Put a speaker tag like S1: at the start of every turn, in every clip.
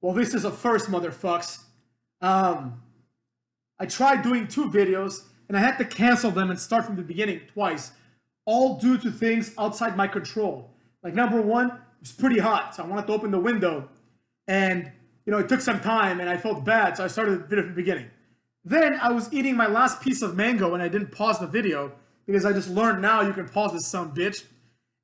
S1: Well, this is a first, motherfucks. I tried doing 2 videos, and I had to cancel them and start from the beginning twice, all due to things outside my control. Like, number one, it was pretty hot, so I wanted to open the window, and, it took some time, and I felt bad, so I started the video from the beginning. Then, I was eating my last piece of mango, and I didn't pause the video, because I just learned now you can pause this son bitch.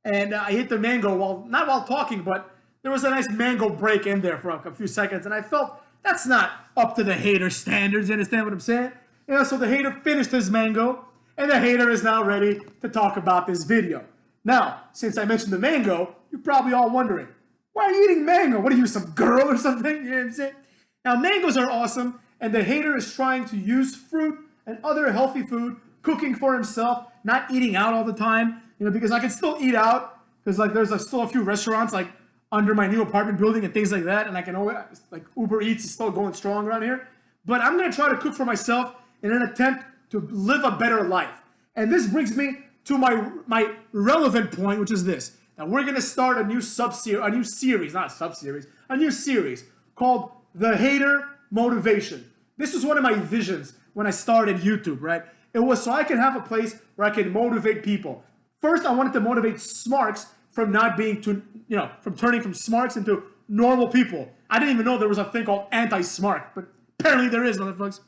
S1: And I ate the mango not while talking, but there was a nice mango break in there for a few seconds, and I felt that's not up to the hater standards. You understand what I'm saying? So the hater finished his mango, and the hater is now ready to talk about this video. Now, since I mentioned the mango, you're probably all wondering, why are you eating mango? What are you, some girl or something? You know what I'm saying? Now, mangoes are awesome, and the hater is trying to use fruit and other healthy food, cooking for himself, not eating out all the time, because I can still eat out, because there's still a few restaurants under my new apartment building and things like that, and I can always, Uber Eats is still going strong around here. But I'm going to try to cook for myself in an attempt to live a better life. And this brings me to my relevant point, which is this. Now, we're going to start a new series called The Hater Motivation. This was one of my visions when I started YouTube, right? It was so I can have a place where I can motivate people. First, I wanted to motivate smarks from not being from turning from smarks into normal people. I didn't even know there was a thing called anti-smart, but apparently there is, motherfuckers.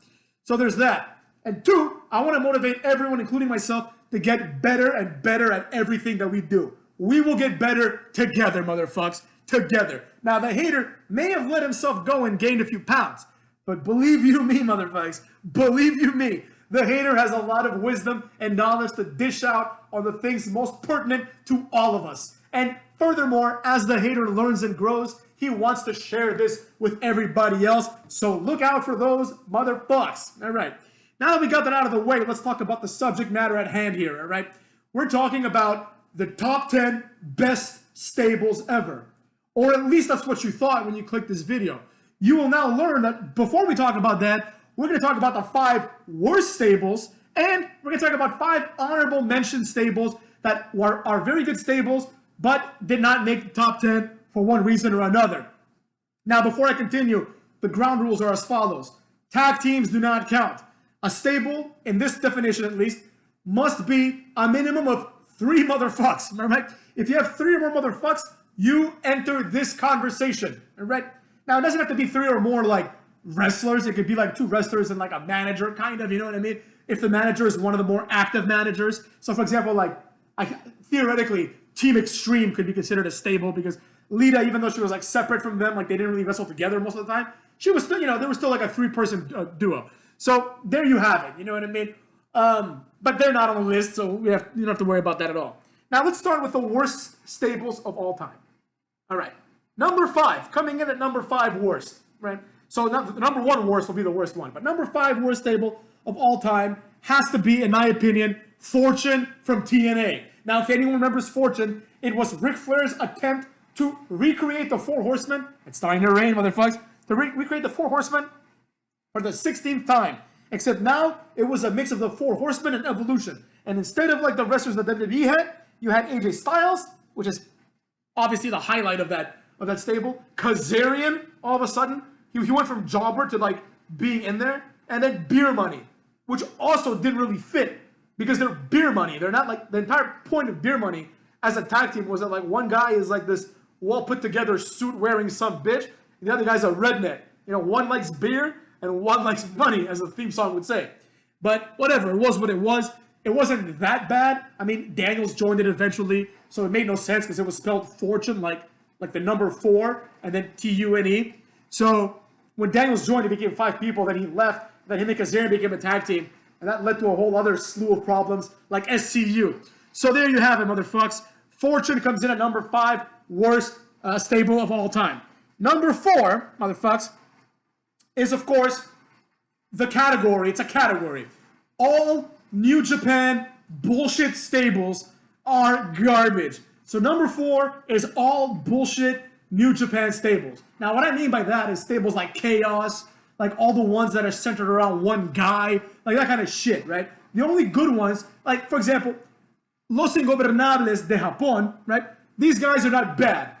S1: So there's that. And 2, I want to motivate everyone, including myself, to get better and better at everything that we do. We will get better together, motherfuckers, together. Now, the hater may have let himself go and gained a few pounds, but believe you me, motherfuckers, believe you me, the hater has a lot of wisdom and knowledge to dish out on the things most pertinent to all of us. And furthermore, as the hater learns and grows, he wants to share this with everybody else. So look out for those motherfucks. All right. Now that we got that out of the way, let's talk about the subject matter at hand here. All right. We're talking about the top 10 best stables ever. Or at least that's what you thought when you clicked this video. You will now learn that before we talk about that, we're going to talk about the 5 worst stables, and we're going to talk about 5 honorable mention stables that are very good stables, but did not make the top 10 for one reason or another. Now, before I continue, the ground rules are as follows. Tag teams do not count. A stable, in this definition at least, must be a minimum of 3 motherfucks. All right? If you have 3 or more motherfucks, you enter this conversation. All right? Now, it doesn't have to be 3 or more wrestlers. It could be 2 wrestlers and a manager, kind of, you know what I mean? If the manager is one of the more active managers. So, for example, theoretically, Team Extreme could be considered a stable because Lita, even though she was separate from them, they didn't really wrestle together most of the time, she was still, there was still a 3-person duo. So there you have it, you know what I mean? But they're not on the list, so you don't have to worry about that at all. Now let's start with the worst stables of all time. All right, number 5, coming in at number 5 worst, right? So the number 1 worst will be the worst one, but number 5 worst stable of all time has to be, in my opinion, Fortune from TNA. Now, if anyone remembers Fortune, it was Ric Flair's attempt to recreate the 4 Horsemen. It's starting to rain, motherfuckers. To recreate the 4 Horsemen for the 16th time. Except now, it was a mix of the 4 Horsemen and Evolution. And instead of the wrestlers that WWE had, you had AJ Styles, which is obviously the highlight of that stable. Kazarian, all of a sudden, he went from jobber to being in there. And then Beer Money, which also didn't really fit because they're Beer Money. They're not the entire point of Beer Money as a tag team was that one guy is this well put together suit wearing some bitch, and the other guy's a redneck. One likes beer and one likes money, as the theme song would say. But whatever, it was what it was. It wasn't that bad. I mean, Daniels joined it eventually, so it made no sense because it was spelled Fortune like the number 4 and then T-U-N-E. So when Daniels joined, it became 5 people. Then he left. Then him and Kazarian became a tag team. And that led to a whole other slew of problems like SCU. So there you have it, motherfucks. Fortune comes in at number 5 worst stable of all time. Number 4, motherfucks, is of course the category. It's a category. All New Japan bullshit stables are garbage. So number 4 is all bullshit New Japan stables. Now what I mean by that is stables like Chaos, all the ones that are centered around one guy, that kind of shit, right? The only good ones, for example, Los Ingobernables de Japón, right? These guys are not bad.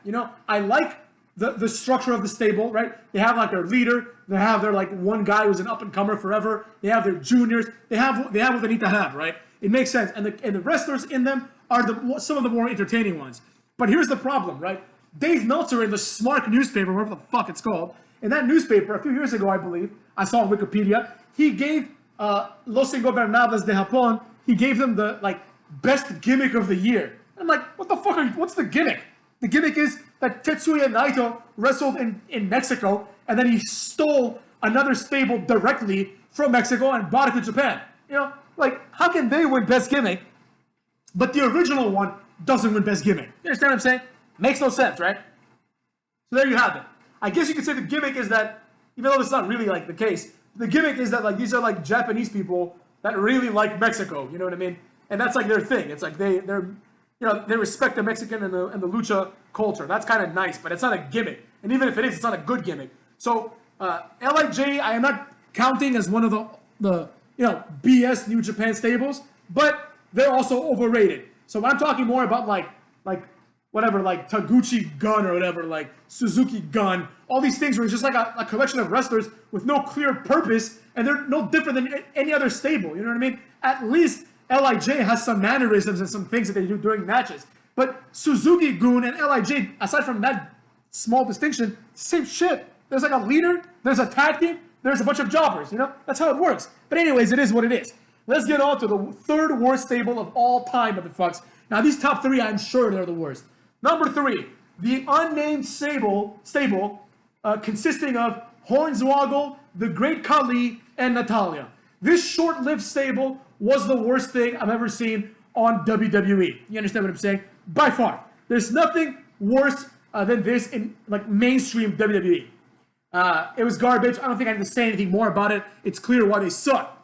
S1: I like the structure of the stable, right? They have like their leader, they have their like one guy who's an up and comer forever, they have their juniors, they have what they need to have, right? It makes sense, and the wrestlers in them are some of the more entertaining ones. But here's the problem, right? Dave Meltzer in the Smart newspaper, whatever the fuck it's called, in that newspaper a few years ago, I believe, I saw on Wikipedia, he gave Los Ingobernables de Japón, he gave them the like best gimmick of the year. I'm like, what the fuck what's the gimmick? The gimmick is that Tetsuya Naito wrestled in Mexico, and then he stole another stable directly from Mexico and brought it to Japan. You know, like, how can they win best gimmick, but the original one doesn't win best gimmick? You understand what I'm saying? Makes no sense, right? So there you have it. I guess you could say the gimmick is that, even though it's not really like the case, the gimmick is that like these are like Japanese people that really like Mexico. You know what I mean? And that's like their thing. It's like they're you know, they respect the Mexican and the lucha culture. That's kind of nice, but it's not a gimmick. And even if it is, it's not a good gimmick. So LIJ, I am not counting as one of the you know, BS New Japan stables, but they're also overrated. So I'm talking more about like whatever, like Taguchi Gun or whatever, like Suzuki Gun, all these things where it's just like a collection of wrestlers with no clear purpose, and they're no different than any other stable. You know what I mean? At least LIJ has some mannerisms and some things that they do during matches. But Suzuki Gun and LIJ, aside from that small distinction, same shit. There's like a leader, there's a tag team, there's a bunch of jobbers, you know? That's how it works. But anyways, it is what it is. Let's get on to the third worst stable of all time, motherfucks. Now, these top three, I'm sure they're the worst. Number 3, the unnamed stable consisting of Hornswoggle, the Great Khali, and Natalia. This short-lived stable was the worst thing I've ever seen on WWE. You understand what I'm saying? By far. There's nothing worse than this in like mainstream WWE. It was garbage. I don't think I need to say anything more about it. It's clear why they suck.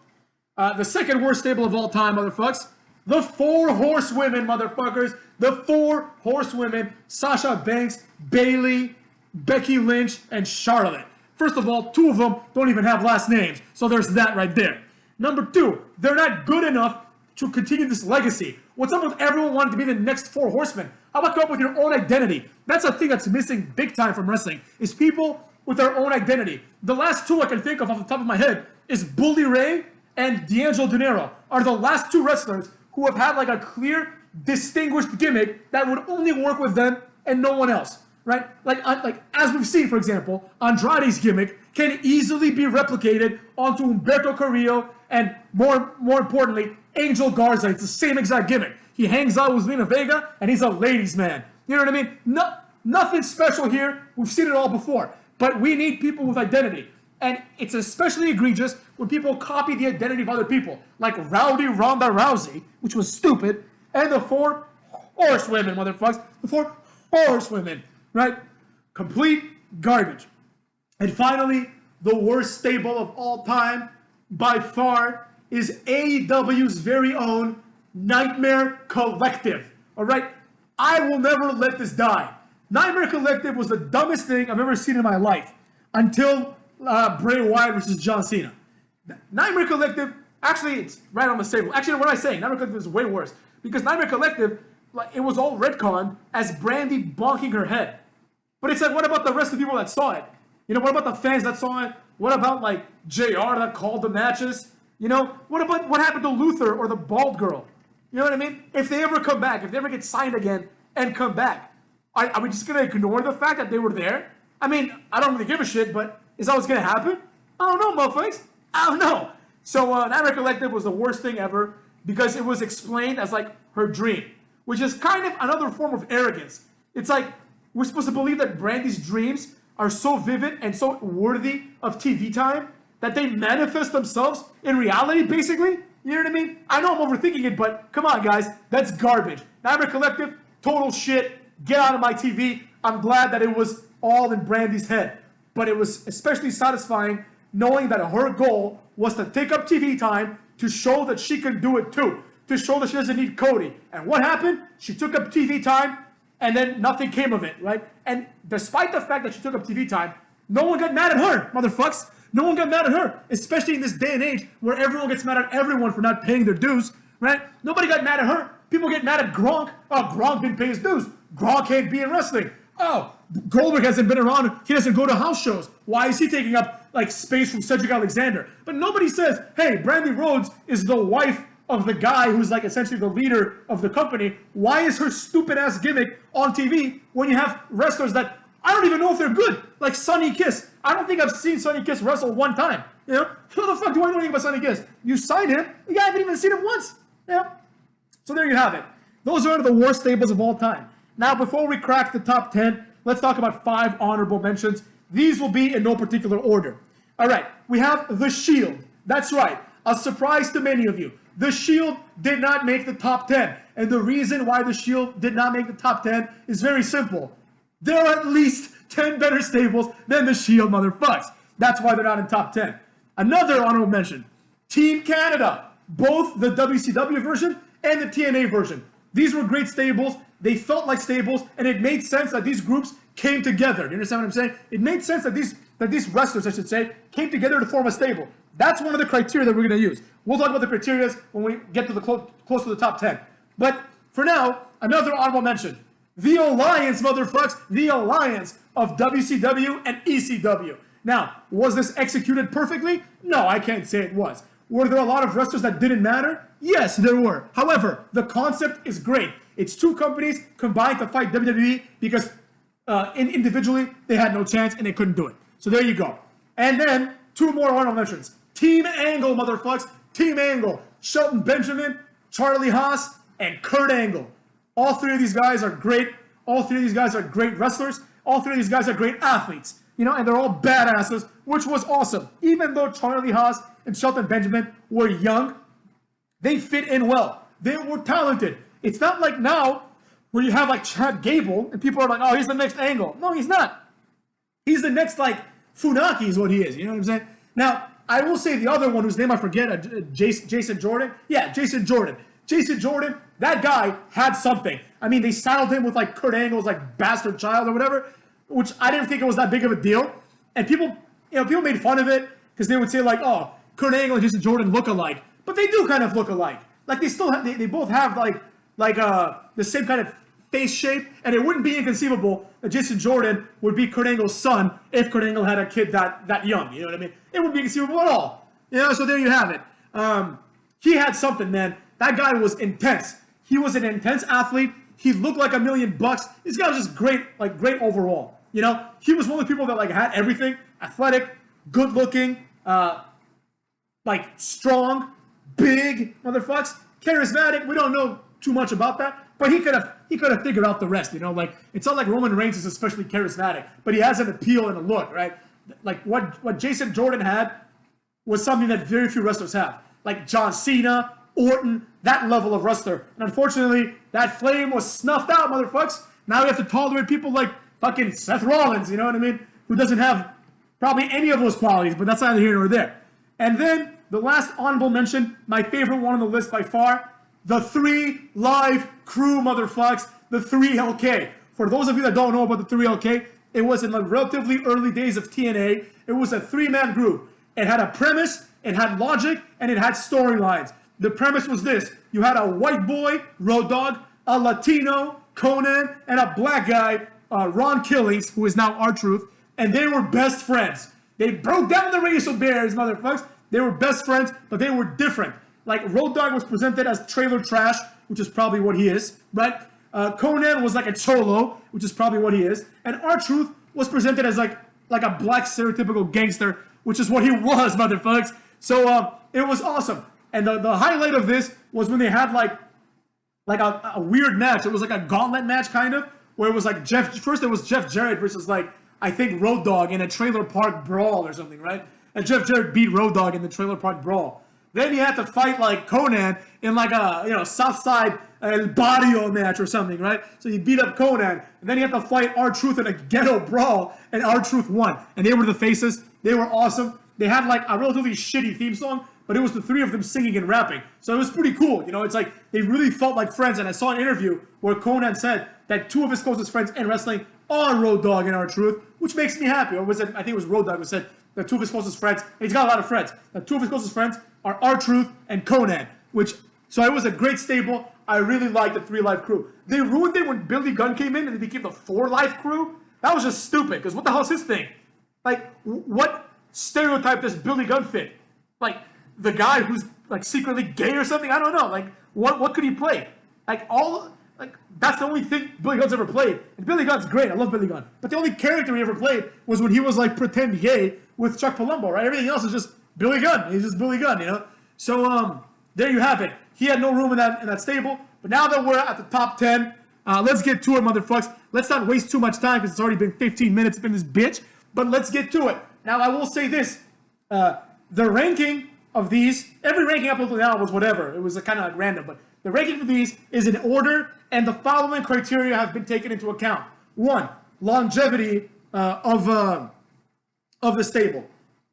S1: The second worst stable of all time, motherfuckers. The 4 horsewomen, motherfuckers. The 4 horsewomen. Sasha Banks, Bayley, Becky Lynch, and Charlotte. First of all, 2 of them don't even have last names. So there's that right there. Number 2, they're not good enough to continue this legacy. What's up with everyone wanting to be the next 4 horsemen? How about come up with your own identity? That's a thing that's missing big time from wrestling, is people with their own identity. The last 2 I can think of off the top of my head is Bully Ray and D'Angelo De Niro are the last 2 wrestlers who have had like a clear, distinguished gimmick that would only work with them and no one else, right? Like as we've seen, for example, Andrade's gimmick can easily be replicated onto Humberto Carrillo and more importantly, Angel Garza. It's the same exact gimmick. He hangs out with Lena Vega and he's a ladies' man. You know what I mean? Nothing special here. We've seen it all before. But we need people with identity. And it's especially egregious when people copy the identity of other people, like Rowdy Ronda Rousey, which was stupid, and the 4 horsewomen, motherfuckers. The 4 horsewomen, right? Complete garbage. And finally, the worst stable of all time, by far, is AEW's very own Nightmare Collective. All right? I will never let this die. Nightmare Collective was the dumbest thing I've ever seen in my life until Bray Wyatt versus John Cena. Nightmare Collective, actually, it's right on the table. Actually, what am I saying? Nightmare Collective is way worse. Because Nightmare Collective, like, it was all retconned as Brandy bonking her head. But it's like, what about the rest of the people that saw it? You know, what about the fans that saw it? What about, like, JR that called the matches? You know, what happened to Luther or the bald girl? You know what I mean? If they ever come back, if they ever get signed again and come back, are we just going to ignore the fact that they were there? I mean, I don't really give a shit, but is that what's going to happen? I don't know, motherfuckers. I don't know. So Nightmare Collective was the worst thing ever because it was explained as like her dream, which is kind of another form of arrogance. It's like we're supposed to believe that Brandy's dreams are so vivid and so worthy of TV time that they manifest themselves in reality, basically. You know what I mean? I know I'm overthinking it, but come on, guys. That's garbage. Nightmare Collective, total shit. Get out of my TV. I'm glad that it was all in Brandy's head. But it was especially satisfying knowing that her goal was to take up TV time to show that she can do it too. To show that she doesn't need Cody. And what happened? She took up TV time and then nothing came of it, right? And despite the fact that she took up TV time, no one got mad at her, motherfucks. No one got mad at her, especially in this day and age where everyone gets mad at everyone for not paying their dues, right? Nobody got mad at her. People get mad at Gronk. Oh, Gronk didn't pay his dues. Gronk can't be in wrestling. Oh, Goldberg hasn't been around. He doesn't go to house shows. Why is he taking up like space from Cedric Alexander? But nobody says, hey, Brandy Rhodes is the wife of the guy who's like essentially the leader of the company. Why is her stupid ass gimmick on TV when you have wrestlers that I don't even know if they're good? Like Sonny Kiss. I don't think I've seen Sonny Kiss wrestle one time. You know, who the fuck do I know anything about Sonny Kiss? You signed him. You haven't even seen him once. Yeah. So there you have it. Those are the worst stables of all time. Now, before we crack the top 10, let's talk about 5 honorable mentions. These will be in no particular order. All right, we have The Shield. That's right, a surprise to many of you. The Shield did not make the top 10. And the reason why The Shield did not make the top 10 is very simple. There are at least 10 better stables than The Shield, motherfucks. That's why they're not in top 10. Another honorable mention, Team Canada. Both the WCW version and the TNA version. These were great stables. They felt like stables, and it made sense that these groups came together. Do you understand what I'm saying? It made sense that these wrestlers, I should say, came together to form a stable. That's one of the criteria that we're going to use. We'll talk about the criteria when we get to the close to the top 10. But for now, another honorable mention. The alliance, motherfucks. The alliance of WCW and ECW. Now, was this executed perfectly? No, I can't say it was. Were there a lot of wrestlers that didn't matter? Yes, there were. However, the concept is great. It's 2 companies combined to fight WWE because individually they had no chance and they couldn't do it. So there you go. And then 2 more honorable mentions. Team Angle, motherfucks. Team Angle. Shelton Benjamin, Charlie Haas, and Kurt Angle. All 3 of these guys are great. All 3 of these guys are great wrestlers. All 3 of these guys are great athletes. You know, and they're all badasses, which was awesome. Even though Charlie Haas and Shelton Benjamin were young, they fit in well. They were talented. It's not like now where you have like Chad Gable and people are like, oh, he's the next Angle. No, he's not. He's the next like Funaki is what he is. You know what I'm saying? Now, I will say the other one whose name I forget, Jason Jordan. Yeah, Jason Jordan. Jason Jordan, that guy had something. I mean, they saddled him with like Kurt Angle's like bastard child or whatever, which I didn't think it was that big of a deal. And people made fun of it because they would say like, oh, Kurt Angle and Jason Jordan look alike. But they do kind of look alike. Like they still have, they both have the same kind of face shape, and it wouldn't be inconceivable that Jason Jordan would be Kurt Angle's son if Kurt Angle had a kid that young. You know what I mean? It wouldn't be inconceivable at all. You know, so there you have it. He had something, man. That guy was intense. He was an intense athlete. He looked like $1,000,000. This guy was just great, like great overall. You know, he was one of the people that like had everything: athletic, good looking, like strong, big motherfucks, charismatic. We don't know too much about that, but he could have figured out the rest. You know, like it's not like Roman Reigns is especially charismatic, but he has an appeal and a look, right? Like what Jason Jordan had was something that very few wrestlers have, like John Cena, Orton, that level of wrestler. And unfortunately, that flame was snuffed out, motherfucks. Now we have to tolerate people like fucking Seth Rollins, you know what I mean? Who doesn't have probably any of those qualities, but that's neither here nor there. And then the last honorable mention, my favorite one on the list by far, the 3 Live Crew, motherfucks, the 3LK. For those of you that don't know about the 3LK, it was in the relatively early days of TNA. It was a 3-man group. It had a premise, it had logic, and it had storylines. The premise was this: you had a white boy, Road Dogg, a Latino, Conan, and a black guy, Ron Killings, who is now R-Truth, and they were best friends. They broke down the racial barriers, motherfuckers. They were best friends, but they were different. Like, Road Dogg was presented as trailer trash, which is probably what he is, right? Conan was like a cholo, which is probably what he is, and R-Truth was presented as like a black stereotypical gangster, which is what he was, motherfuckers. So it was awesome. And the highlight of this was when they had like a weird match. It was like a gauntlet match, kind of, where it was like first it was Jeff Jarrett versus like, I think Road Dogg in a trailer park brawl or something, right? And Jeff Jarrett beat Road Dogg in the trailer park brawl. Then you had to fight like Conan in like a Southside El Barrio match or something, right? So you beat up Conan, and then you had to fight R-Truth in a ghetto brawl, and R-Truth won. And they were the faces. They were awesome. They had like a relatively shitty theme song, but it was the 3 of them singing and rapping. So it was pretty cool. You know, it's like they really felt like friends. And I saw an interview where Conan said that 2 of his closest friends in wrestling are Road Dogg and R-Truth, which makes me happy. Or was it, I think it was Road Dogg who said that 2 of his closest friends, and he's got a lot of friends, that 2 of his closest friends are R-Truth and Conan, so it was a great stable. I really liked the 3 Live Crew. They ruined it when Billy Gunn came in and it became the 4 Live Crew. That was just stupid, because what the hell is his thing? Like, what stereotype does Billy Gunn fit? Like, the guy who's, like, secretly gay or something? I don't know. Like, what could he play? Like, that's the only thing Billy Gunn's ever played. And Billy Gunn's great. I love Billy Gunn. But the only character he ever played was when he was, like, pretend gay with Chuck Palumbo, right? Everything else is just Billy Gunn. He's just Billy Gunn, you know? So, there you have it. He had no room in that stable. But now that we're at the top 10, let's get to it, motherfuckers. Let's not waste too much time because it's already been 15 minutes in this bitch. But let's get to it. Now, I will say this. The ranking of these, every ranking up until now was whatever. It was kind of like random. But the ranking for these is in order, and the following criteria have been taken into account. 1, longevity of the stable.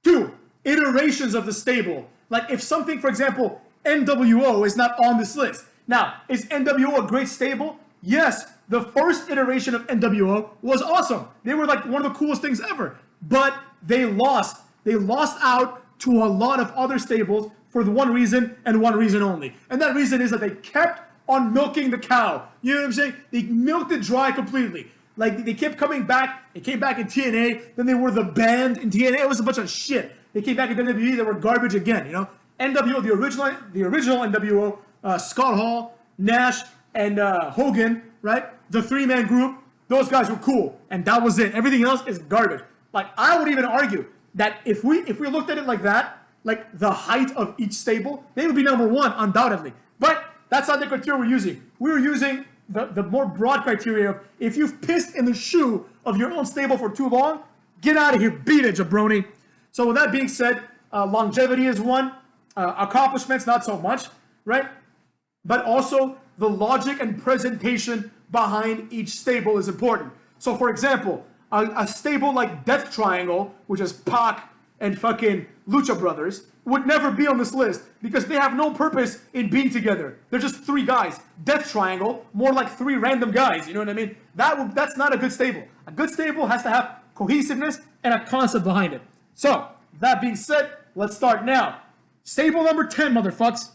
S1: 2, iterations of the stable. Like if something, for example, NWO is not on this list. Now, is NWO a great stable? Yes, the first iteration of NWO was awesome. They were like one of the coolest things ever. But they lost. They lost out to a lot of other stables for the one reason and one reason only. And that reason is that they kept on milking the cow. You know what I'm saying? They milked it dry completely. Like, they kept coming back. They came back in TNA. Then they were the band in TNA. It was a bunch of shit. They came back in WWE. They were garbage again, you know? NWO, the original NWO, Scott Hall, Nash, and Hogan, right? The 3-man group, those guys were cool. And that was it. Everything else is garbage. Like, I would even argue that if we looked at it like that, like the height of each stable, they would be number 1, undoubtedly. But that's not the criteria we're using. We're using the more broad criteria of if you've pissed in the shoe of your own stable for too long, get out of here, beat it, jabroni. So with that being said, longevity is 1. Accomplishments, not so much, right? But also the logic and presentation behind each stable is important. So for example, a stable like Death Triangle, which is Pac and fucking Lucha Brothers, would never be on this list because they have no purpose in being together. They're just 3 guys. Death Triangle, more like 3 random guys, you know what I mean? That's not a good stable. A good stable has to have cohesiveness and a concept behind it. So, that being said, let's start now. Stable number 10, motherfucks.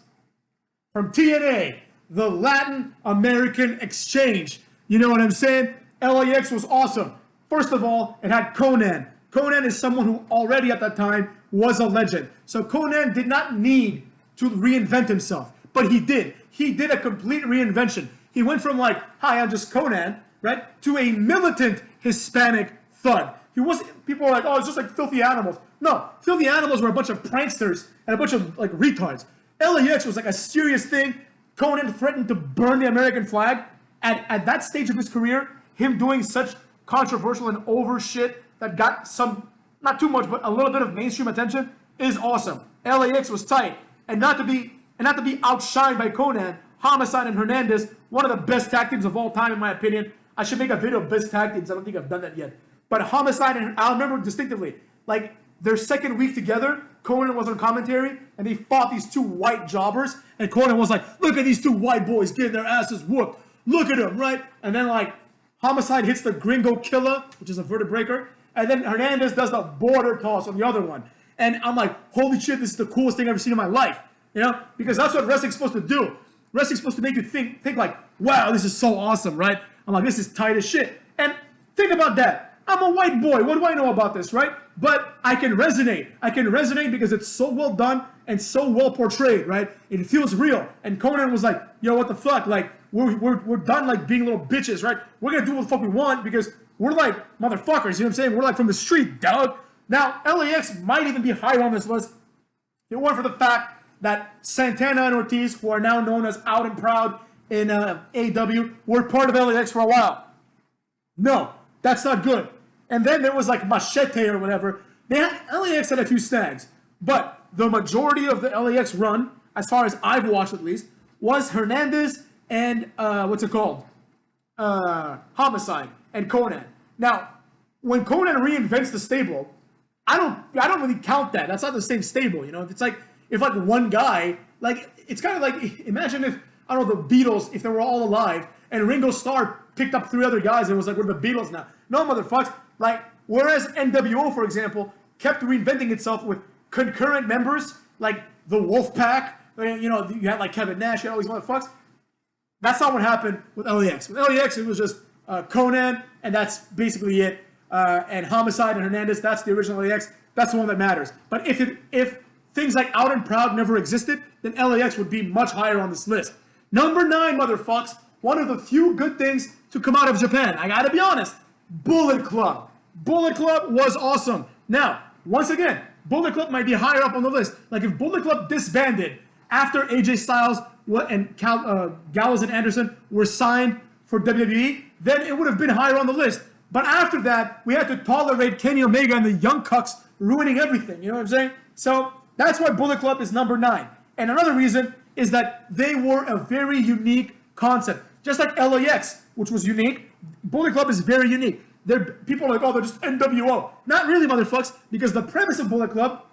S1: From TNA, the Latin American Exchange. You know what I'm saying? LAX was awesome. First of all, it had Conan. Conan is someone who already at that time was a legend. So Conan did not need to reinvent himself, but he did. He did a complete reinvention. He went from like, hi, I'm just Conan, right, to a militant Hispanic thug. He wasn't, people were like, oh, it's just like Filthy Animals. No, Filthy Animals were a bunch of pranksters and a bunch of like retards. LAX was like a serious thing. Conan threatened to burn the American flag. At that stage of his career, him doing such controversial and over shit that got some, not too much, but a little bit of mainstream attention is awesome. LAX was tight. And not to be outshined by Conan, Homicide and Hernandez, one of the best tag teams of all time in my opinion. I should make a video of best tag teams. I don't think I've done that yet. But Homicide, and I remember distinctively, like their second week together, Conan was on commentary, and they fought these 2 white jobbers, and Conan was like, look at these 2 white boys getting their asses whooped. Look at them, right? And then like, Homicide hits the Gringo Killer, which is a vertebraker, and then Hernandez does the border toss on the other one. And I'm like, holy shit, this is the coolest thing I've ever seen in my life. You know? Because that's what wrestling's supposed to do. Wrestling's supposed to make you think like, wow, this is so awesome, right? I'm like, this is tight as shit. And think about that. I'm a white boy. What do I know about this, right? But I can resonate. I can resonate because it's so well done and so well portrayed, right? It feels real. And Conan was like, yo, what the fuck? Like, we're done like being little bitches, right? We're gonna do what the fuck we want because we're like motherfuckers, you know what I'm saying? We're like from the street, dog. Now, LAX might even be higher on this list if it weren't for the fact that Santana and Ortiz, who are now known as Out and Proud in AEW, were part of LAX for a while. No, that's not good. And then there was like Machete or whatever. LAX had a few snags. But the majority of the LAX run, as far as I've watched at least, was Hernandez and, Homicide and Conan. Now, when Conan reinvents the stable, I don't really count that. That's not the same stable, you know? It's like, if like one guy, like, it's kind of like, imagine if, I don't know, the Beatles, if they were all alive, and Ringo Starr picked up 3 other guys and was like, we're the Beatles now. No, motherfuckers. Like, whereas NWO, for example, kept reinventing itself with concurrent members, like the Wolfpack, you know, you had like Kevin Nash, you had all these motherfuckers. That's not what happened with LAX. With LAX, it was just Conan, and that's basically it. and Homicide and Hernandez, that's the original LAX. That's the one that matters. But if things like Out and Proud never existed, then LAX would be much higher on this list. Number 9, motherfucks, one of the few good things to come out of Japan. I gotta be honest, Bullet Club. Bullet Club was awesome. Now, once again, Bullet Club might be higher up on the list. Like if Bullet Club disbanded after AJ Styles and Gallows and Anderson were signed for WWE, then it would have been higher on the list. But after that, we had to tolerate Kenny Omega and the Young Cucks ruining everything. You know what I'm saying? So that's why Bullet Club is number 9. And another reason is that they were a very unique concept. Just like LAX, which was unique, Bullet Club is very unique. People are like, oh, they're just NWO. Not really, motherfucks, because the premise of Bullet Club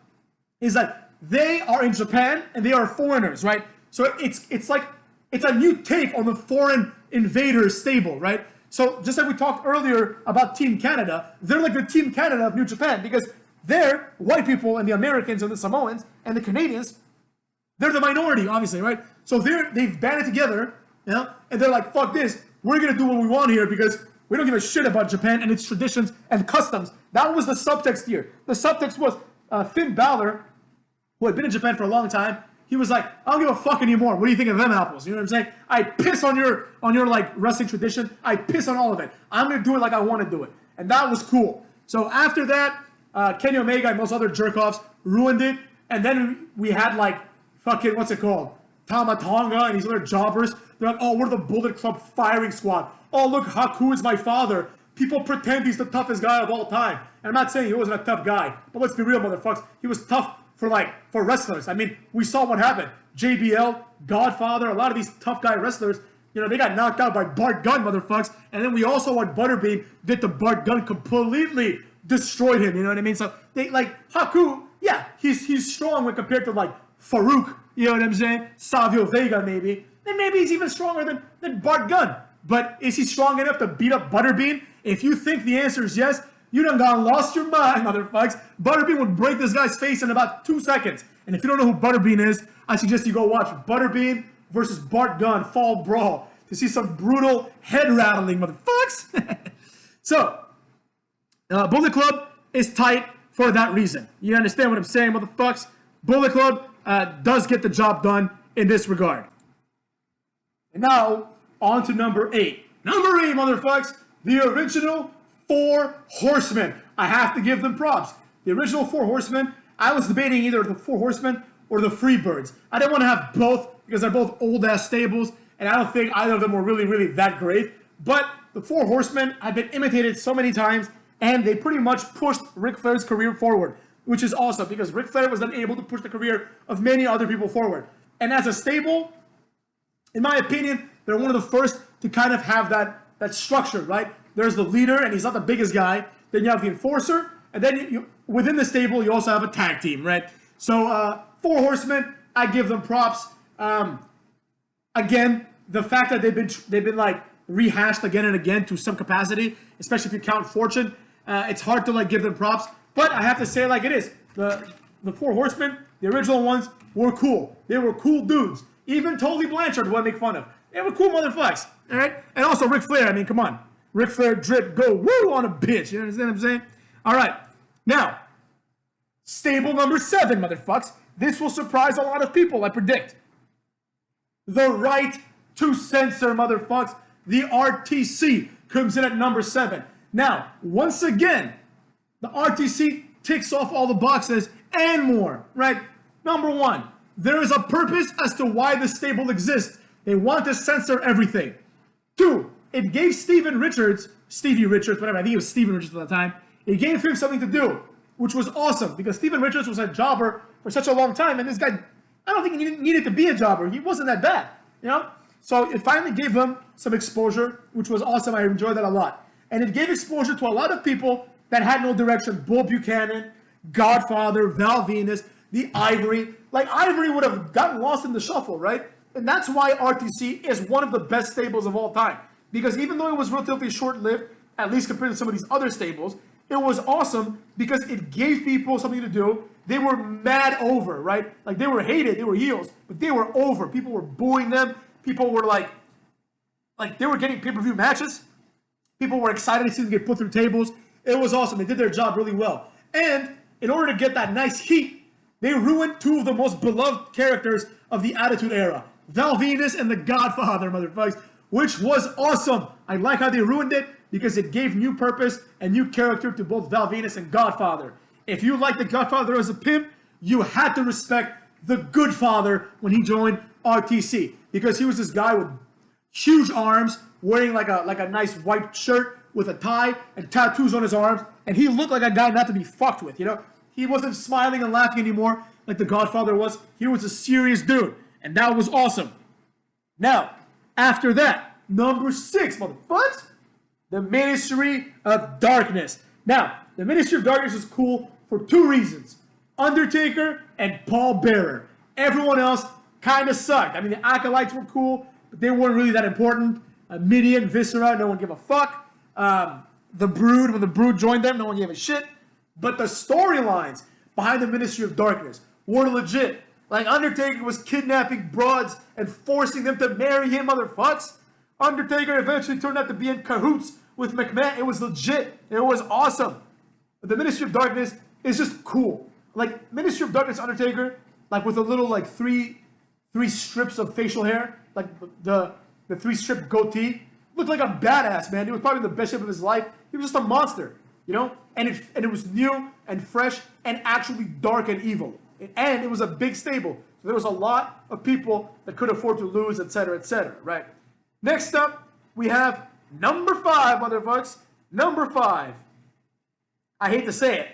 S1: is that they are in Japan and they are foreigners, right? So it's like it's a new take on the foreign invader stable, right? So just like we talked earlier about Team Canada, they're like the Team Canada of New Japan because they're white people and the Americans and the Samoans and the Canadians, they're the minority, obviously, right? So they've banded together, you know, and they're like, fuck this, we're gonna do what we want here because we don't give a shit about Japan and its traditions and customs. That was the subtext here. The subtext was Finn Balor, who had been in Japan for a long time. He was like, I don't give a fuck anymore. What do you think of them apples? You know what I'm saying? I piss on your like wrestling tradition. I piss on all of it. I'm gonna do it like I want to do it, and that was cool. So after that, Kenny Omega and most other jerk-offs ruined it, and then we had like fucking what's it called? Tama Tonga and these other jobbers. They're like, oh, we're the Bullet Club firing squad. Oh, look, Haku is my father. People pretend he's the toughest guy of all time. And I'm not saying he wasn't a tough guy, but let's be real, motherfuckers. He was tough for wrestlers. I mean, we saw what happened. JBL, Godfather, a lot of these tough guy wrestlers, you know, they got knocked out by Bart Gunn, motherfuckers. And then we also what Butterbean did to Bart Gunn, completely destroyed him. You know what I mean? So they like Haku, yeah, he's strong when compared to like Farouk. You know what I'm saying? Savio Vega maybe. Then maybe he's even stronger than Bart Gunn. But is he strong enough to beat up Butterbean? If you think the answer is yes, you done gone lost your mind, motherfuckers. Butterbean would break this guy's face in about 2 seconds. And if you don't know who Butterbean is, I suggest you go watch Butterbean versus Bart Gunn Fall Brawl to see some brutal head rattling, motherfuckers. So, Bullet Club is tight for that reason. You understand what I'm saying, motherfuckers? Bullet Club does get the job done in this regard. And now, on to number 8. Number 8, motherfuckers, the original 4 Horsemen. I have to give them props. The original 4 Horsemen, I was debating either the 4 Horsemen or the Freebirds. I didn't want to have both because they're both old-ass stables, and I don't think either of them were really, really that great. But the 4 Horsemen have been imitated so many times, and they pretty much pushed Ric Flair's career forward, which is awesome because Ric Flair was then able to push the career of many other people forward. And as a stable, in my opinion, they're one of the first to kind of have that structure, right? There's the leader, and he's not the biggest guy. Then you have the enforcer, and then within the stable, you also have a tag team, right? So 4 Horsemen, I give them props. Again, the fact that they've been like rehashed again and again to some capacity, especially if you count Fortune, it's hard to like give them props. But I have to say it like it is. The 4 Horsemen, the original ones, were cool. They were cool dudes. Even Tully Blanchard, who I make fun of. They were cool motherfuckers, all right? And also Ric Flair, I mean, come on. Ric Flair drip, go woo on a bitch. You understand what I'm saying? All right. Now, stable number 7, motherfuckers. This will surprise a lot of people, I predict. The Right to Censor, motherfuckers. The RTC comes in at number 7. Now, once again, the RTC ticks off all the boxes and more, right? Number 1, there is a purpose as to why the stable exists. They want to censor everything. 2, it gave Stevie Richards, whatever, I think it was Steven Richards at the time, it gave him something to do, which was awesome because Steven Richards was a jobber for such a long time, and this guy, I don't think he needed to be a jobber. He wasn't that bad, you know? So it finally gave him some exposure, which was awesome. I enjoyed that a lot. And it gave exposure to a lot of people that had no direction. Bull Buchanan, Godfather, Val Venus, the Ivory. Like, Ivory would have gotten lost in the shuffle, right? And that's why RTC is one of the best stables of all time. Because even though it was relatively short-lived, at least compared to some of these other stables, it was awesome because it gave people something to do. They were mad over, right? Like, they were hated, they were heels, but they were over. People were booing them. People were like they were getting pay-per-view matches. People were excited to see them get put through tables. It was awesome. They did their job really well. And in order to get that nice heat, they ruined two of the most beloved characters of the Attitude Era. Val Venus and The Godfather, motherfuckers, which was awesome. I like how they ruined it because it gave new purpose and new character to both Val Venus and Godfather. If you like The Godfather as a pimp, you had to respect The Good Father when he joined RTC because he was this guy with huge arms, wearing like a nice white shirt with a tie and tattoos on his arms, and he looked like a guy not to be fucked with, you know? He wasn't smiling and laughing anymore like The Godfather was. He was a serious dude, and that was awesome. Now, after that, number 6, motherfuckers, the Ministry of Darkness. Now, the Ministry of Darkness is cool for 2 reasons. Undertaker and Paul Bearer. Everyone else kind of sucked. I mean, the Acolytes were cool, but they weren't really that important. Midian, Viscera, no one gave a fuck. The Brood, when the Brood joined them, no one gave a shit. But the storylines behind the Ministry of Darkness were legit. Like, Undertaker was kidnapping broads and forcing them to marry him, motherfucks. Undertaker eventually turned out to be in cahoots with McMahon. It was legit. It was awesome. But the Ministry of Darkness is just cool. Like, Ministry of Darkness Undertaker, like with a little, like, three strips of facial hair, like the 3-strip goatee, looked like a badass, man. He was probably in the best shape of his life. He was just a monster, you know? And it was new and fresh and actually dark and evil. And it was a big stable. So there was a lot of people that could afford to lose, etc., right? Next up, we have number 5, motherfuckers. Number 5. I hate to say it.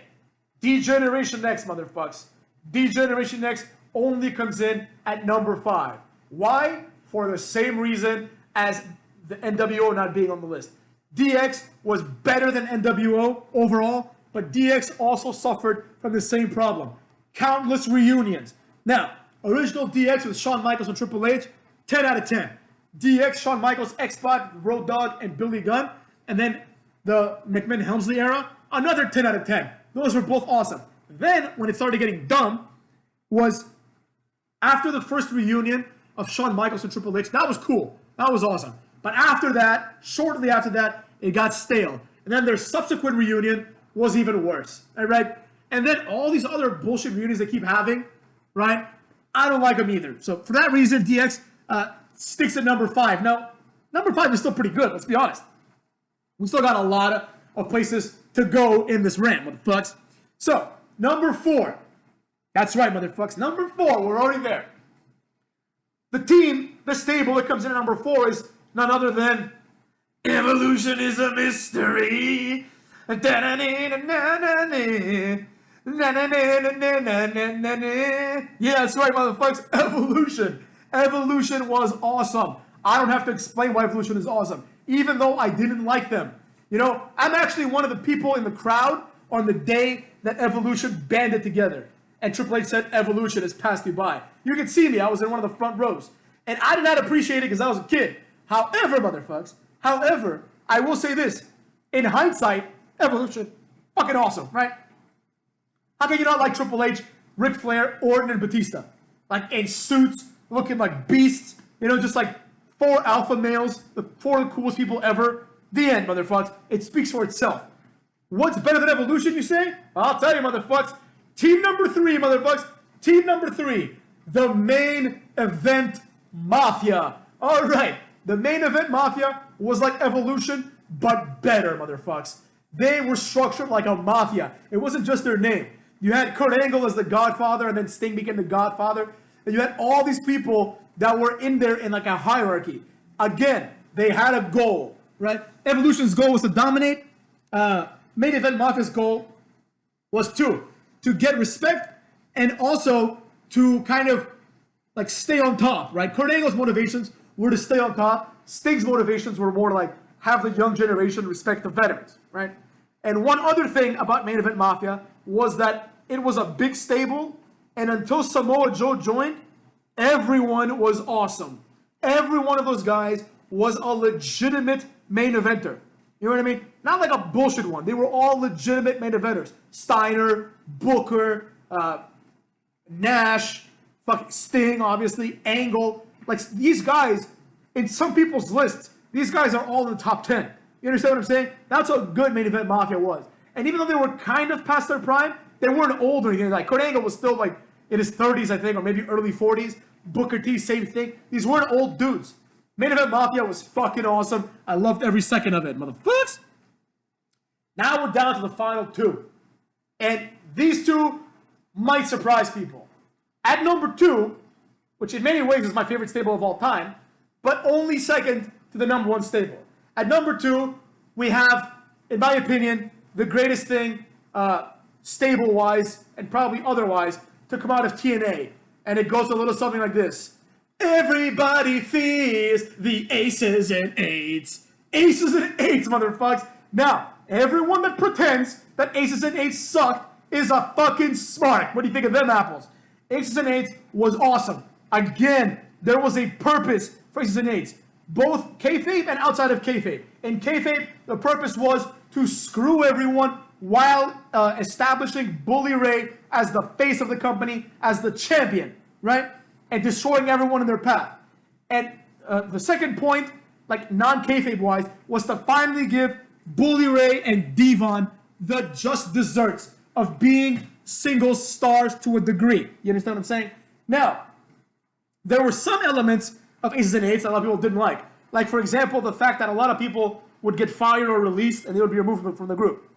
S1: D-Generation X, motherfuckers. D-Generation X only comes in at number 5. Why? For the same reason as the NWO not being on the list. DX was better than NWO overall, but DX also suffered from the same problem. Countless reunions. Now, original DX with Shawn Michaels and Triple H, 10 out of 10. DX, Shawn Michaels, X-Pac, Road Dogg, and Billy Gunn. And then the McMahon-Helmsley era, another 10 out of 10. Those were both awesome. Then, when it started getting dumb, was after the first reunion of Shawn Michaels and Triple H. That was cool. That was awesome. But after that, shortly after that, it got stale. And then their subsequent reunion was even worse. Right? And then all these other bullshit reunions they keep having, right? I don't like them either. So for that reason, DX sticks at number 5. Now, number 5 is still pretty good, let's be honest. We still got a lot of places to go in this rant, motherfucks. So, number 4. That's right, motherfucks. Number 4, we're already there. The stable that comes in at number 4 is none other than Evolution is a Mystery. Yeah, that's right, motherfuckers. Evolution. Evolution was awesome. I don't have to explain why Evolution is awesome, even though I didn't like them. You know, I'm actually one of the people in the crowd on the day that Evolution banded together. And Triple H said, Evolution has passed you by. You can see me. I was in one of the front rows. And I did not appreciate it because I was a kid. However, motherfuckers, I will say this. In hindsight, Evolution, fucking awesome, right? How can you not like Triple H, Ric Flair, Orton, and Batista? Like in suits, looking like beasts, you know, just like 4 alpha males, the 4 of the coolest people ever. The end, motherfuckers. It speaks for itself. What's better than Evolution, you say? I'll tell you, motherfuckers. Team number 3, motherfuckers. Team number 3, the Main Event Mafia. All right, the Main Event Mafia was like Evolution, but better, motherfuckers. They were structured like a mafia. It wasn't just their name. You had Kurt Angle as the Godfather, and then Sting became the Godfather. And you had all these people that were in there in like a hierarchy. Again, they had a goal, right? Evolution's goal was to dominate. Main Event Mafia's goal was to get respect and also to kind of like stay on top, right? Kurt Angle's motivations were to stay on top. Sting's motivations were more like have the young generation respect the veterans, right? And one other thing about Main Event Mafia was that it was a big stable, and until Samoa Joe joined, everyone was awesome. Every one of those guys was a legitimate main eventer. You know what I mean? Not like a bullshit one. They were all legitimate main eventers. Steiner, Booker, Nash, fucking Sting, obviously, Angle. Like, these guys, in some people's lists, these guys are all in the top 10. You understand what I'm saying? That's how good Main Event Mafia was. And even though they were kind of past their prime, they weren't old or anything. Like Kurt Angle was still like in his 30s, I think, or maybe early 40s. Booker T, same thing. These weren't old dudes. Main Event Mafia was fucking awesome. I loved every second of it, motherfuckers. Now we're down to the final two. And these two might surprise people. At number 2, which in many ways is my favorite stable of all time, but only second to the number 1 stable. At number 2, we have, in my opinion, the greatest thing, stable-wise and probably otherwise, to come out of TNA. And it goes a little something like this. Everybody fears the aces and eights. Aces and eights, motherfuckers. Now, everyone that pretends that aces and eights sucked is a fucking smart. What do you think of them apples? Aces and eights was awesome. Again, there was a purpose for aces and eights. Both kayfabe and outside of kayfabe. In kayfabe, the purpose was to screw everyone while establishing Bully Ray as the face of the company, as the champion, right? And destroying everyone in their path. And the second point, like non-kayfabe wise, was to finally give Bully Ray and Devon the just desserts of being single stars to a degree. You understand what I'm saying? Now, there were some elements of aces and eights that a lot of people didn't like. Like, for example, the fact that a lot of people would get fired or released and they would be removed from the group.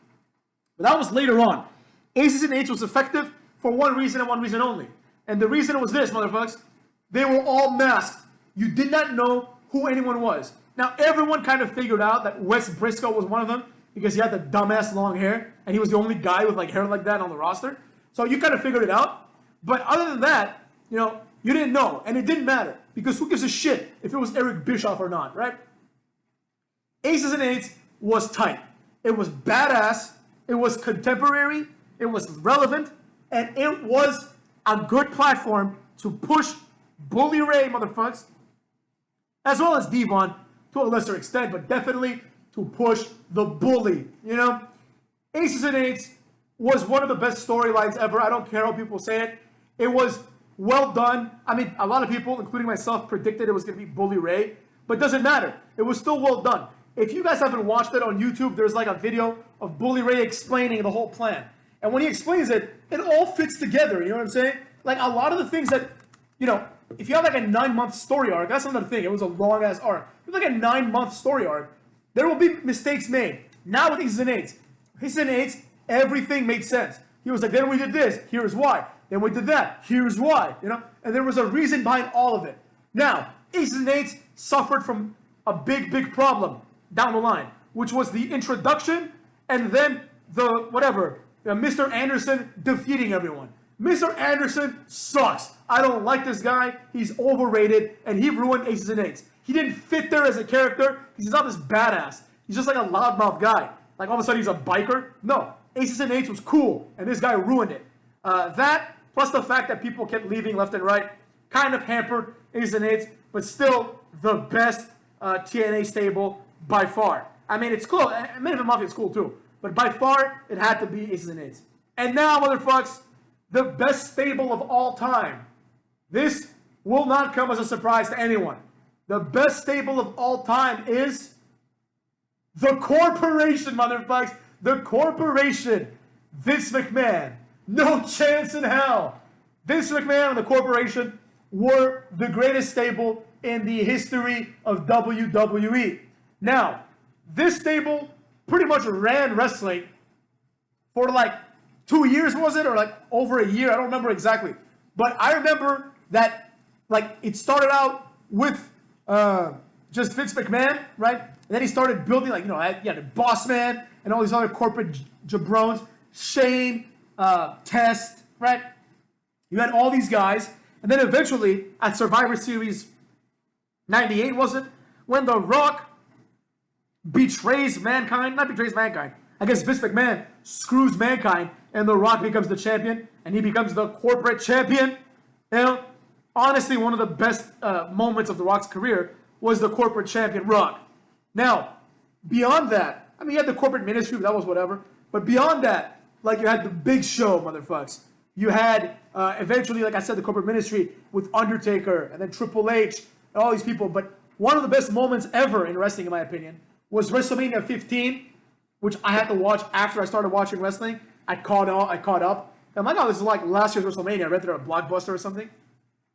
S1: But that was later on. Aces and eights was effective for one reason and one reason only. And the reason was this, motherfuckers. They were all masked. You did not know who anyone was. Now, everyone kind of figured out that Wes Briscoe was one of them because he had the dumbass long hair and he was the only guy with like hair like that on the roster. So you kind of figured it out. But other than that, you know, you didn't know. And it didn't matter because who gives a shit if it was Eric Bischoff or not, right? Aces and Eights was tight. It was badass. It was contemporary. It was relevant. And it was a good platform to push Bully Ray, motherfuckers, as well as Devon to a lesser extent, but definitely to push the Bully, you know? Aces and Eights was one of the best storylines ever. I don't care how people say it. It was well done. I mean, a lot of people, including myself, predicted it was going to be Bully Ray, but it doesn't matter. It was still well done. If you guys haven't watched it on YouTube, there's like a video of Bully Ray explaining the whole plan. And when he explains it, it all fits together, you know what I'm saying? Like a lot of the things that, you know, if you have like a 9-month story arc, that's another thing. It was a long-ass arc. If you have like a 9-month story arc, there will be mistakes made. Now with Aces and Eights, everything made sense. He was like, then we did this, here's why. Then we did that, here's why, you know? And there was a reason behind all of it. Now, Aces and Eights suffered from a big, big problem down the line, which was the introduction and then the, whatever, Mr. Anderson defeating everyone. Mr. Anderson sucks. I don't like this guy. He's overrated, and he ruined Aces and Eights. He didn't fit there as a character. He's not this badass. He's just like a loudmouth guy. Like all of a sudden he's a biker. No, Aces and Eights was cool, and this guy ruined it. That, plus the fact that people kept leaving left and right, kind of hampered Aces and Eights, but still the best TNA stable by far. I mean, it's cool. Main Event Mafia is cool too, but by far it had to be Aces and Eights. And now, motherfuckers, the best stable of all time. This will not come as a surprise to anyone. The best stable of all time is the Corporation, motherfuckers. The Corporation. Vince McMahon. No chance in hell. Vince McMahon and the Corporation were the greatest stable in the history of WWE. Now, this stable pretty much ran wrestling for like 2 years, was it? Or like over a year? I don't remember exactly. But I remember that like it started out with just Vince McMahon, right? And then he started building like, you know, he had the Boss Man and all these other corporate jabrones. Shane, Test, right? You had all these guys. And then eventually at Survivor Series 98, was it? When The Rock betrays Mankind. Not betrays Mankind. I guess Vince McMahon screws Mankind and The Rock becomes the champion and he becomes the corporate champion. You know, honestly, one of the best moments of The Rock's career was the corporate champion Rock. Now, beyond that, I mean, you had the corporate ministry, but that was whatever. But beyond that, like you had the Big Show, motherfuckers. You had eventually, like I said, the corporate ministry with Undertaker and then Triple H and all these people. But one of the best moments ever in wrestling, in my opinion, was WrestleMania 15 which I had to watch after I started watching wrestling. I caught up. And I'm like, oh, this is like last year's WrestleMania. I read through a Blockbuster or something.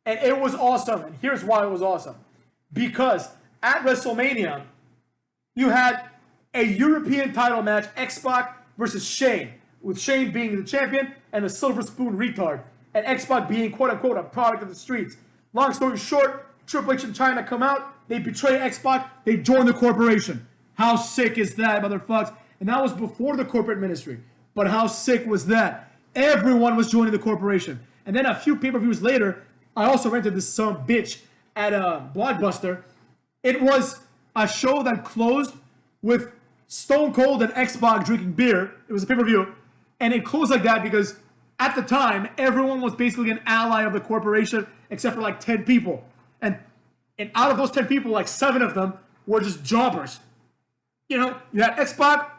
S1: And it was awesome. And here's why it was awesome. Because at WrestleMania, you had a European title match, X-Pac versus Shane, with Shane being the champion and the silver spoon retard, and X-Pac being quote-unquote a product of the streets. Long story short, Triple H and China come out, they betray X-Pac, they join the corporation. How sick is that, motherfuckers? And that was before the corporate ministry. But how sick was that? Everyone was joining the corporation. And then a few pay-per-views later, I also rented this some bitch at a Blockbuster. It was a show that closed with Stone Cold and X-Pac drinking beer. It was a pay-per-view. And it closed like that because at the time, everyone was basically an ally of the corporation except for like 10 people. And out of those 10 people, like 7 of them were just jobbers. You know, you had X-Pac,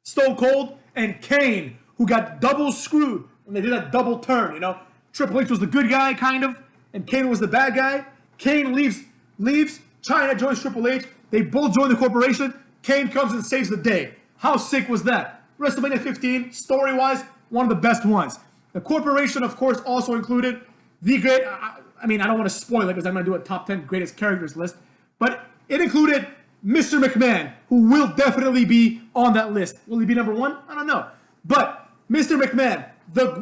S1: Stone Cold, and Kane, who got double screwed when they did that double turn, you know. Triple H was the good guy, kind of, and Kane was the bad guy. Kane leaves, China joins Triple H, they both join the corporation, Kane comes and saves the day. How sick was that? WrestleMania 15, story-wise, one of the best ones. The corporation, of course, also included the great, I mean, I don't want to spoil it because I'm going to do a top 10 greatest characters list, but it included Mr. McMahon, who will definitely be on that list. Will he be number 1? I don't know. But Mr. McMahon,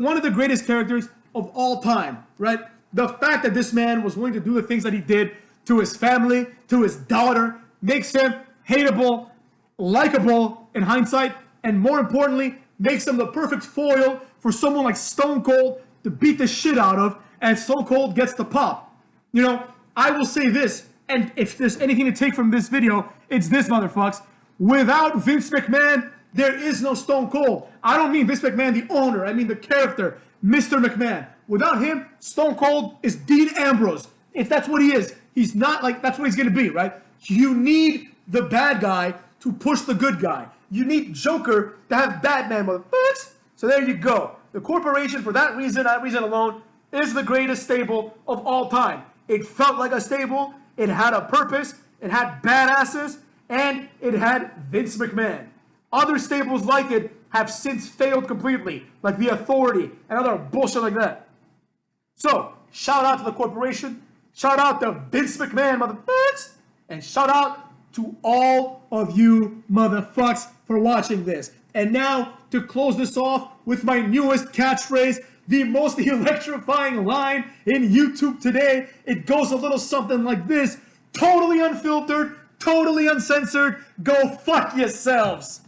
S1: one of the greatest characters of all time, right? The fact that this man was willing to do the things that he did to his family, to his daughter, makes him hateable, likable in hindsight, and more importantly, makes him the perfect foil for someone like Stone Cold to beat the shit out of, and Stone Cold gets the pop. You know, I will say this, and if there's anything to take from this video, it's this, motherfucks. Without Vince McMahon, there is no Stone Cold. I don't mean Vince McMahon, the owner. I mean the character, Mr. McMahon. Without him, Stone Cold is Dean Ambrose. If that's what he is, he's not like, that's what he's going to be, right? You need the bad guy to push the good guy. You need Joker to have Batman, motherfuckers. So there you go. The corporation, for that reason alone, is the greatest stable of all time. It felt like a stable. It had a purpose. It had badasses. And it had Vince McMahon. Other stables like it have since failed completely, like The Authority and other bullshit like that. So, shout out to the corporation. Shout out to Vince McMahon, motherfuckers. And shout out to all of you motherfucks for watching this. And now, to close this off with my newest catchphrase, the most electrifying line in YouTube today, it goes a little something like this. Totally unfiltered, totally uncensored, go fuck yourselves.